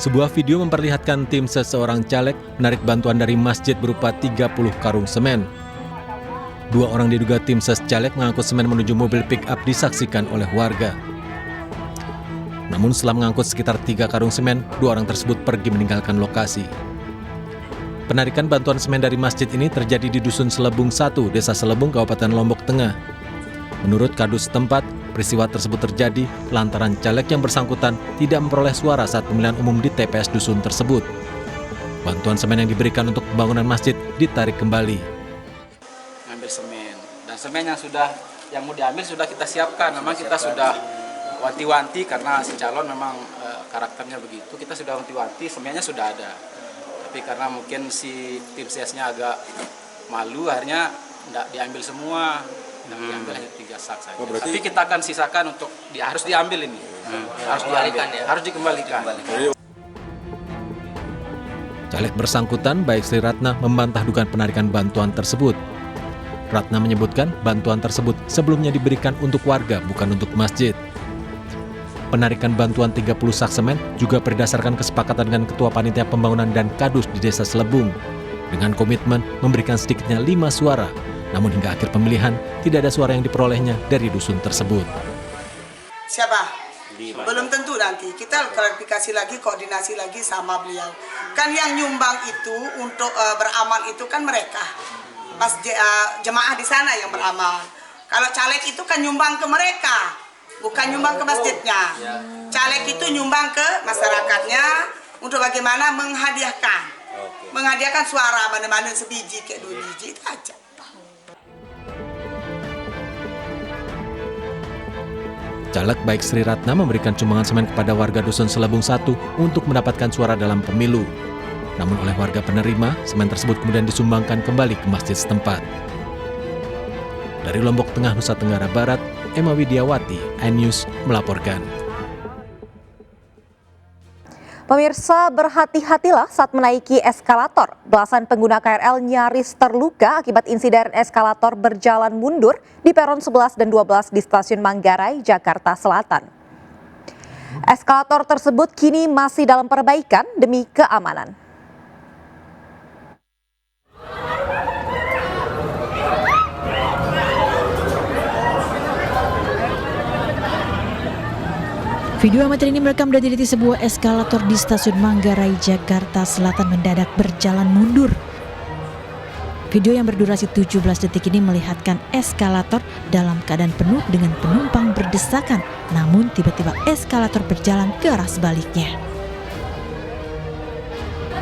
Sebuah video memperlihatkan tim seseorang caleg menarik bantuan dari masjid berupa 30 karung semen. Dua orang diduga tim ses caleg mengangkut semen menuju mobil pick-up disaksikan oleh warga. Namun setelah mengangkut sekitar 3 karung semen, dua orang tersebut pergi meninggalkan lokasi. Penarikan bantuan semen dari masjid ini terjadi di Dusun Selebung 1, Desa Selebung, Kabupaten Lombok Tengah. Menurut kadus setempat, peristiwa tersebut terjadi lantaran caleg yang bersangkutan tidak memperoleh suara saat pemilihan umum di TPS dusun tersebut. Bantuan semen yang diberikan untuk pembangunan masjid ditarik kembali. Ngambil semen, dan semen yang mau diambil sudah kita siapkan. Memang kita sudah wanti-wanti karena si calon memang karakternya begitu. Kita sudah wanti-wanti, semennya sudah ada. Tapi karena mungkin si tim CS-nya agak malu, akhirnya tidak diambil semua. Diambil hanya 3 sak saja. Tapi kita akan sisakan untuk harus diambil ini. Harus dialihkan ya. Harus dikembalikan. Caleg bersangkutan baik Sri Ratna membantah dugaan penarikan bantuan tersebut. Ratna menyebutkan bantuan tersebut sebelumnya diberikan untuk warga bukan untuk masjid. Penarikan bantuan 30 sak semen juga berdasarkan kesepakatan dengan Ketua Panitia Pembangunan dan Kadus di Desa Selebung dengan komitmen memberikan sedikitnya 5 suara. Namun hingga akhir pemilihan, tidak ada suara yang diperolehnya dari dusun tersebut. Siapa? Belum tentu nanti. Kita klarifikasi lagi, koordinasi lagi sama beliau. Kan yang nyumbang itu untuk beramal itu kan mereka. Pas jemaah di sana yang beramal. Kalau caleg itu kan nyumbang ke mereka, bukan nyumbang ke masjidnya. Caleg itu nyumbang ke masyarakatnya untuk bagaimana menghadiahkan. Menghadiahkan suara mana-mana sebiji, kayak 2 biji, itu aja. Caleg baik Sri Ratna memberikan sumbangan semen kepada warga Dusun Selebung 1 untuk mendapatkan suara dalam pemilu. Namun oleh warga penerima, semen tersebut kemudian disumbangkan kembali ke masjid setempat. Dari Lombok Tengah, Nusa Tenggara Barat, Emma Widiawati, iNews melaporkan. Pemirsa, berhati-hatilah saat menaiki eskalator. Belasan pengguna KRL nyaris terluka akibat insiden eskalator berjalan mundur di peron 11 dan 12 di Stasiun Manggarai, Jakarta Selatan. Eskalator tersebut kini masih dalam perbaikan demi keamanan. Video amatir ini merekam dan detik sebuah eskalator di Stasiun Manggarai, Jakarta Selatan mendadak berjalan mundur. Video yang berdurasi 17 detik ini melihatkan eskalator dalam keadaan penuh dengan penumpang berdesakan, namun tiba-tiba eskalator berjalan ke arah sebaliknya.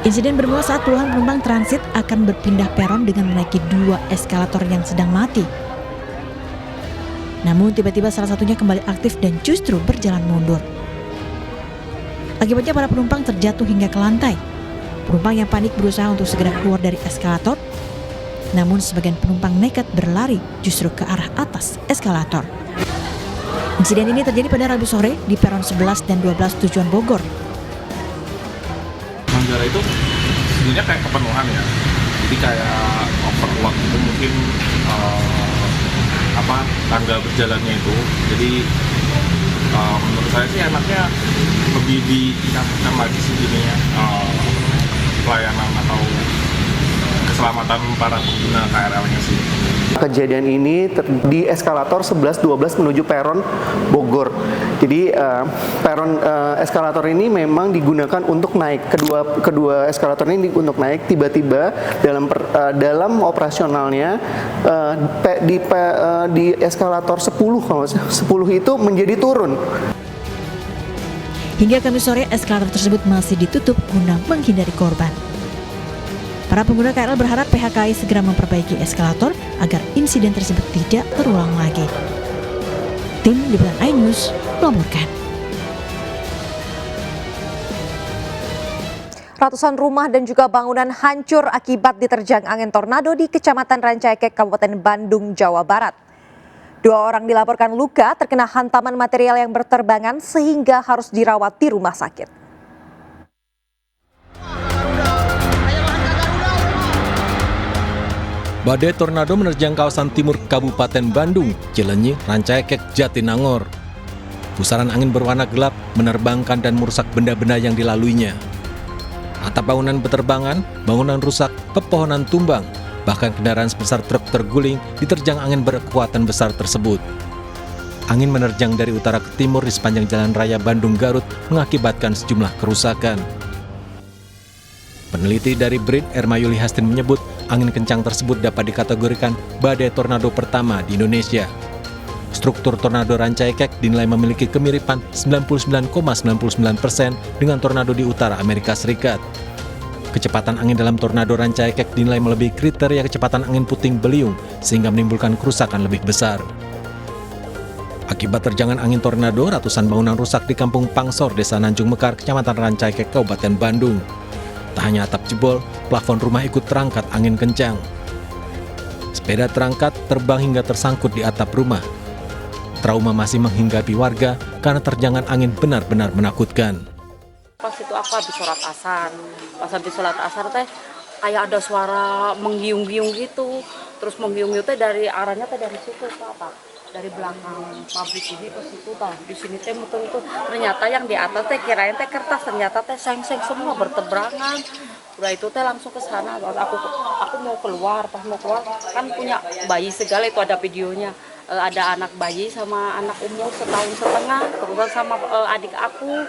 Insiden bermula saat puluhan penumpang transit akan berpindah peron dengan menaiki 2 eskalator yang sedang mati. Namun tiba-tiba salah satunya kembali aktif dan justru berjalan mundur. Akibatnya para penumpang terjatuh hingga ke lantai. Penumpang yang panik berusaha untuk segera keluar dari eskalator. Namun sebagian penumpang nekat berlari justru ke arah atas eskalator. Insiden ini terjadi pada Rabu sore di peron 11 dan 12 tujuan Bogor. Manggarai itu sebenarnya kayak kepenuhan ya. Jadi kayak overload itu mungkin tangga berjalannya itu, jadi menurut saya sih enaknya lebih ditingkatkan lagi sih ininya pelayanan atau keselamatan para pengguna KRL-nya sih. Kejadian ini di eskalator 11-12 menuju peron Bogor. Jadi peron eskalator ini memang digunakan untuk naik. Kedua eskalator ini untuk naik. Tiba-tiba dalam operasionalnya di eskalator 10 itu menjadi turun. Hingga Kamis sore eskalator tersebut masih ditutup guna menghindari korban. Para pengguna KRL berharap pihak KAI segera memperbaiki eskalator agar insiden tersebut tidak terulang lagi. Tim Liputan iNews melaporkan. Ratusan rumah dan juga bangunan hancur akibat diterjang angin tornado di Kecamatan Rancaikek, Kabupaten Bandung, Jawa Barat. 2 orang dilaporkan luka terkena hantaman material yang berterbangan sehingga harus dirawat di rumah sakit. Badai tornado menerjang kawasan timur Kabupaten Bandung, Cilenyi, Rancaikek, Jatinangor. Pusaran angin berwarna gelap menerbangkan dan merusak benda-benda yang dilaluinya. Atap bangunan beterbangan, bangunan rusak, pepohonan tumbang, bahkan kendaraan sebesar truk terguling diterjang angin berkekuatan besar tersebut. Angin menerjang dari utara ke timur di sepanjang Jalan Raya Bandung-Garut mengakibatkan sejumlah kerusakan. Peneliti dari BRIN, Ermayuli Hastin menyebut angin kencang tersebut dapat dikategorikan badai tornado pertama di Indonesia. Struktur tornado Rancaikek dinilai memiliki kemiripan 99,99% dengan tornado di utara Amerika Serikat. Kecepatan angin dalam tornado Rancaikek dinilai melebihi kriteria kecepatan angin puting beliung sehingga menimbulkan kerusakan lebih besar. Akibat terjangan angin tornado, ratusan bangunan rusak di Kampung Pangsor, Desa Nanjung Mekar, Kecamatan Rancaikek, Kabupaten Bandung. Tak hanya atap jebol, plafon rumah ikut terangkat angin kencang. Sepeda terangkat, terbang hingga tersangkut di atap rumah. Trauma masih menghinggapi warga karena terjangan angin benar-benar menakutkan. Pas itu aku habis sholat asar, teh kayak ada suara menggiung-giung gitu. Terus menggiung itu dari arahnya teh dari situ Pak. Dari belakang pabrik ini ke situ tah. Di sini teh muter itu ternyata yang di atas teh kirain teh kertas, ternyata teh seng-seng semua berteberangan. Udah itu teh langsung ke sana. Aku mau keluar, pas mau keluar kan punya bayi segala, itu ada videonya. Ada anak bayi sama anak umur 1,5 tahun, terus sama adik aku.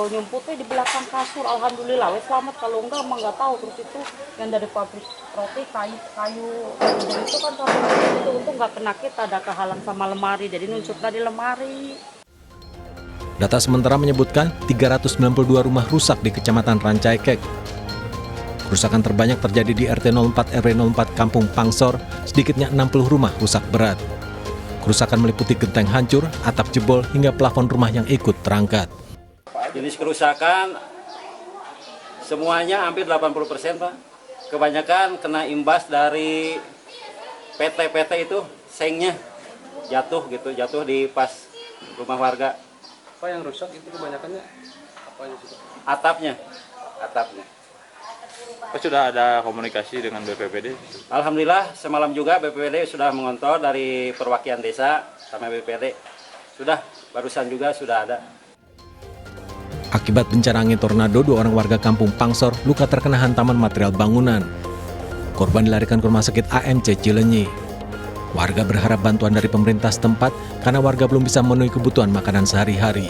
Nyumputnya di belakang kasur, alhamdulillah wes selamat, kalau enggak emang nggak tahu. Terus itu yang dari pabrik roti kayu itu kan itu untung nggak kena kita, ada kehalang sama lemari, jadi nunsutnya di lemari. Data sementara menyebutkan 392 rumah rusak di Kecamatan Rancaikek. Kerusakan terbanyak terjadi di RT 04 RW 04 Kampung Pangsor, sedikitnya 60 rumah rusak berat. Kerusakan meliputi genteng hancur, atap jebol, hingga plafon rumah yang ikut terangkat. Jenis kerusakan semuanya hampir 80%, Pak. Kebanyakan kena imbas dari PT itu, sengnya jatuh di pas rumah warga. Apa yang rusak itu kebanyakannya? Apanya sih? Atapnya. Apa sudah ada komunikasi dengan BPBD? Alhamdulillah semalam juga BPBD sudah mengontrol dari perwakilan desa sama BPBD. Barusan juga sudah ada. Akibat bencana angin tornado, 2 orang warga Kampung Pangsor luka terkena hantaman material bangunan. Korban dilarikan ke Rumah Sakit AMC Cileunyi. Warga berharap bantuan dari pemerintah setempat karena warga belum bisa memenuhi kebutuhan makanan sehari-hari.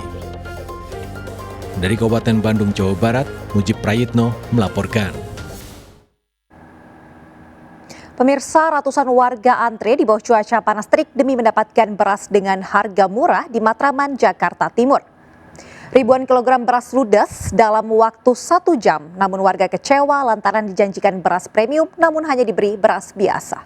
Dari Kabupaten Bandung, Jawa Barat, Mujib Prayitno melaporkan. Pemirsa, ratusan warga antre di bawah cuaca panas terik demi mendapatkan beras dengan harga murah di Matraman, Jakarta Timur. Ribuan kilogram beras ludes dalam waktu 1 jam, namun warga kecewa lantaran dijanjikan beras premium namun hanya diberi beras biasa.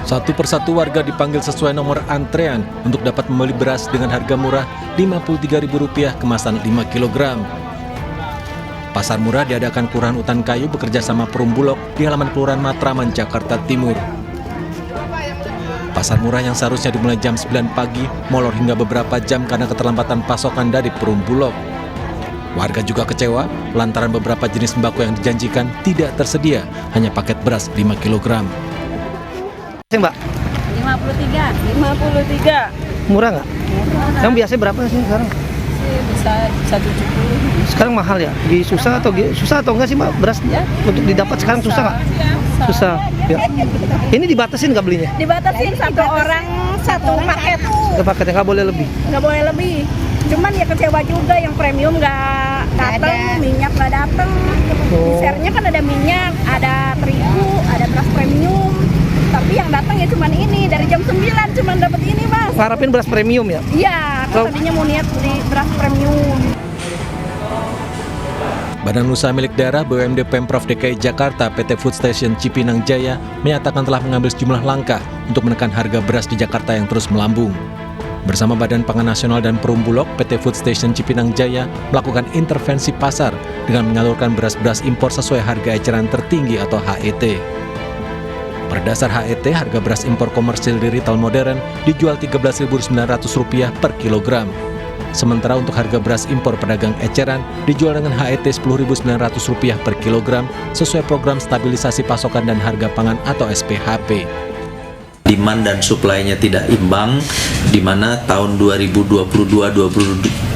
Satu persatu warga dipanggil sesuai nomor antrean untuk dapat membeli beras dengan harga murah Rp53.000 kemasan 5 kg. Pasar murah diadakan Kelurahan Utan Kayu bekerja sama Perum Bulog di halaman Kelurahan Matraman, Jakarta Timur. Pasar murah yang seharusnya dimulai jam 9 pagi molor hingga beberapa jam karena keterlambatan pasokan dari Perum Bulog. Warga juga kecewa lantaran beberapa jenis sembako yang dijanjikan tidak tersedia, hanya paket beras 5 kg. Mbak? 53. Murah nggak? Yang biasanya berapa sih sekarang? Bisa 170. Sekarang mahal ya? Susah atau enggak sih Mbak beras untuk didapat sekarang susah nggak? Susah. Ya. Ini dibatasin nggak belinya? Dibatasin 1 orang 1 paket. 1 paket nggak boleh lebih. Nggak boleh lebih. Cuman ya kecewa juga yang premium nggak datang, minyak nggak datang. Di sernya kan ada minyak, ada terigu, ada beras premium. Tapi yang datang ya cuman ini, dari jam 9 cuman dapat ini Mas. Harapin beras premium ya? Iya, tadinya mau niat beli beras premium. Badan Usaha Milik Daerah BUMD Pemprov DKI Jakarta PT Food Station Cipinang Jaya menyatakan telah mengambil sejumlah langkah untuk menekan harga beras di Jakarta yang terus melambung. Bersama Badan Pangan Nasional dan Perum Bulog, PT Food Station Cipinang Jaya melakukan intervensi pasar dengan menyalurkan beras-beras impor sesuai harga eceran tertinggi atau HET. Berdasar HET, harga beras impor komersil di retail modern dijual Rp13.900 per kilogram. Sementara untuk harga beras impor pedagang eceran dijual dengan HET Rp10.900 per kilogram sesuai program stabilisasi pasokan dan harga pangan atau SPHP. demand dan supply-nya tidak imbang, di mana tahun 2022,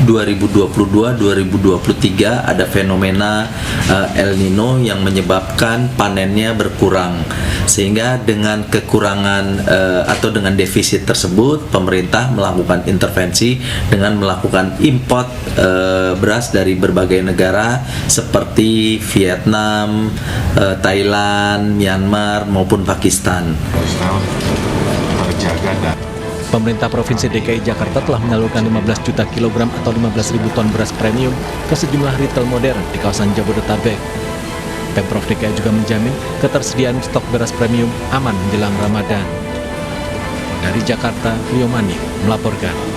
2023 ada fenomena El Nino yang menyebabkan panennya berkurang. Sehingga dengan kekurangan atau dengan defisit tersebut, pemerintah melakukan intervensi dengan melakukan import beras dari berbagai negara seperti Vietnam, Thailand, Myanmar maupun Pakistan. Pemerintah Provinsi DKI Jakarta telah menyalurkan 15 juta kilogram atau 15.000 ton beras premium ke sejumlah retail modern di kawasan Jabodetabek. Pemprov DKI juga menjamin ketersediaan stok beras premium aman menjelang Ramadan. Dari Jakarta, Rio Mani melaporkan.